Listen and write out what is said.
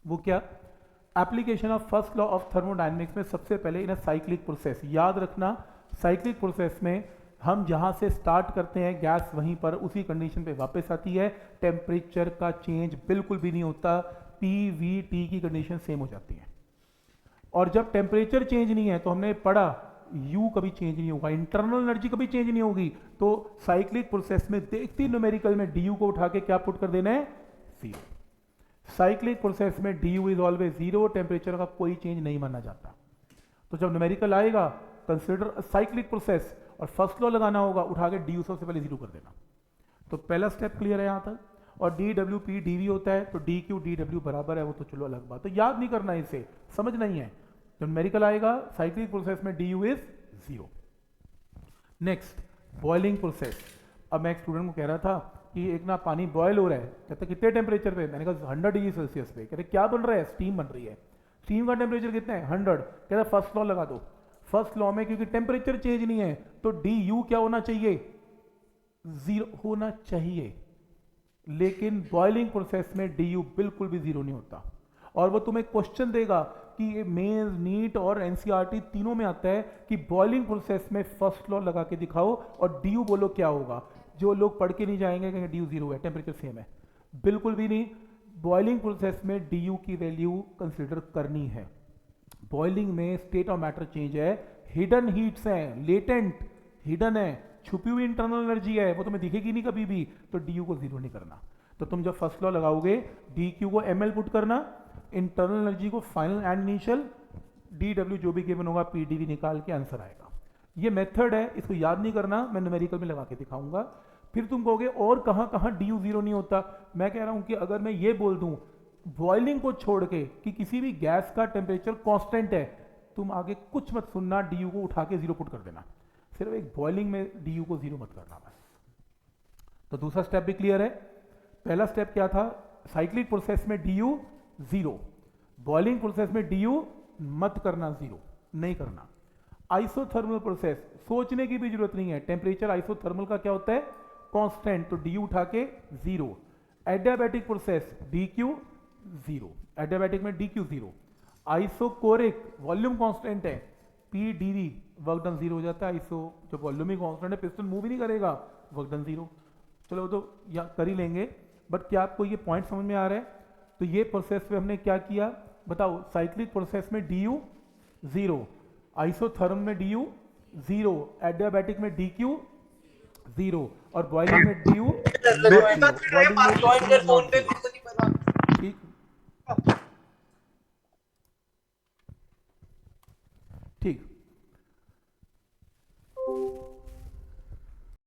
वो क्या? Application of first law of thermodynamics में सबसे पहले इन साइक्लिक प्रोसेस, याद रखना साइक्लिक प्रोसेस में हम जहां से स्टार्ट करते हैं गैस वहीं पर उसी कंडीशन पे वापस आती है, टेम्परेचर का चेंज बिल्कुल भी नहीं होता, पी वी टी की कंडीशन सेम हो जाती है। और जब टेम्परेचर चेंज नहीं है तो हमने पढ़ा यू कभी चेंज नहीं होगा, इंटरनल एनर्जी कभी चेंज नहीं होगी। तो साइक्लिक प्रोसेस में देखती न्यूमेरिकल में डी यू को उठा के क्या पुट कर देना है? जीरो। साइक्लिक प्रोसेस में D you is always zero, temperature का कोई चेंज नहीं माना जाता। तो जब न्यूमेरिकल आएगा कंसिडर साइक्लिक प्रोसेस और फर्स्ट लॉ लगाना होगा, उठा के डी यू सबसे पहले जीरो कर देना। तो पहला स्टेप क्लियर है यहां तक। और D W P D V होता है तो डी क्यू डी डब्ल्यू बराबर है, वो तो चलो अलग बात, तो याद नहीं करना है, इसे समझना ही है। जब न्यूमेरिकल आएगा साइक्लिक प्रोसेस में D you is zero. Next boiling process. अब मैं एक स्टूडेंट को कह रहा था कि एक ना पानी बॉयल हो रहा है, कहता कितने टेम्परेचर पे? मैंने कहा 100 डिग्री सेल्सियस पे। कहते क्या बन रहा है? स्टीम बन रही है। स्टीम का टेम्परेचर कितना है? 100। कहता फर्स्ट लॉ लगा दो। फर्स्ट लॉ में क्योंकि टेम्परेचर चेंज नहीं है तो डी यू क्या होना चाहिए? जीरो होना चाहिए। लेकिन बॉइलिंग प्रोसेस में डी यू बिल्कुल भी जीरो नहीं होता। और वो तुम्हें क्वेश्चन देगा कि ये मेंस नीट और एनसीईआरटी तीनों में आता है कि बॉइलिंग प्रोसेस में फर्स्ट लॉ लगा के दिखाओ और डी यू बोलो क्या होगा। जो लोग पढ़ के नहीं जाएंगे कहेंगे डी यू जीरो है, टेम्परेचर सेम है। बिल्कुल भी नहीं। बॉइलिंग प्रोसेस में डी यू की वैल्यू कंसिडर करनी है। बॉइलिंग में स्टेट ऑफ मैटर चेंज है, हिडन हीट्स हैं, लेटेंट हिडन है, छुपी हुई इंटरनल एनर्जी है, वो तुम्हें दिखेगी नहीं कभी भी, तो डी यू को जीरो नहीं करना। तो तुम जब फर्स्ट लॉ लगाओगे डी क्यू को एम एल पुट करना, इंटरनल एनर्जी को final and initial, D W जो भी गिवन होगा पी डी वी निकाल के आंसर आएगा। ये मेथड है, इसको याद नहीं करना, मैं न्यूमेरिकल में लगा के दिखाऊंगा। फिर तुम कहोगे और कहां कहां डी यू जीरो नहीं होता? मैं कह रहा हूं कि अगर मैं ये बोल दूं बॉइलिंग को छोड़ के कि किसी भी गैस का टेम्परेचर कांस्टेंट है, तुम आगे कुछ मत सुनना, डी यू को उठा के जीरो पुट कर देना। सिर्फ एक बॉइलिंग में डी यू को जीरो मत करना बस। तो दूसरा स्टेप भी क्लियर है। पहला स्टेप क्या था? साइक्लिक प्रोसेस में D you zero, boiling process में डी यू मत करना, जीरो नहीं करना। आइसोथर्मल प्रोसेस सोचने की भी जरूरत नहीं है, टेम्परेचर आइसोथर्मल का क्या होता है? कांस्टेंट, तो डी यू उठा के जीरो। Adiabatic process d q zero, adiabatic में d q zero. Isochoric volume constant है, p D v, work done zero हो जाता है। आइसो जो वॉल्यूम ही कांस्टेंट है, पिस्टन मूव ही नहीं करेगा, वर्क डन जीरो। चलो वो तो या कर ही लेंगे, बट क्या आपको ये पॉइंट समझ में आ रहा है? तो ये प्रोसेस पे हमने क्या किया बताओ? साइक्लिक प्रोसेस में डी यू जीरो, आइसोथर्म में डी यू जीरो, एडियाबैटिक में डी क्यू जीरो, और बॉइलिंग में D you not zero, boiling में डी यू नॉट जीरो। ठीक ठीक।